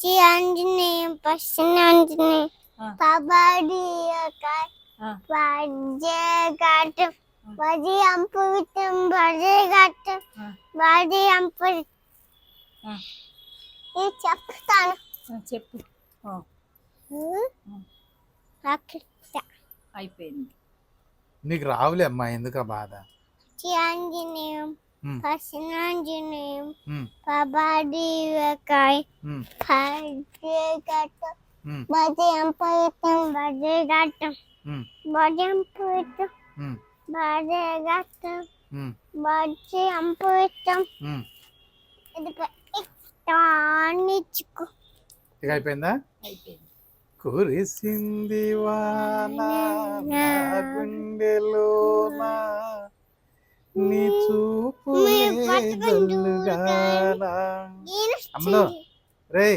చి ఆంజనేయం పశ్చిమ ఆంజనేయం కబడ్డీ ఘాట్ బజీ అంపువితం బజీ ఘాట్ బజీ అంపు ఇది చెప్తాను చెప్పు అయిపోయింది. నీకు రావులే అమ్మా, ఎందుకు బాధ? చి ఆంజనేయం పశ్చిమ ఆంజనేయం కబడ్డీ ఘాట్ బజీ అంపువితం బజీ ఘాట్ బజీ అంపువితం బజీ ఘాట్ బజీ అంపువితం ఇది ఇచ్చుకో. ఇక అయిపోయిందా? అయిపోయింది. కురిసింది వాన నా గుండెలోన, నీ చూపు అమ్మలో రే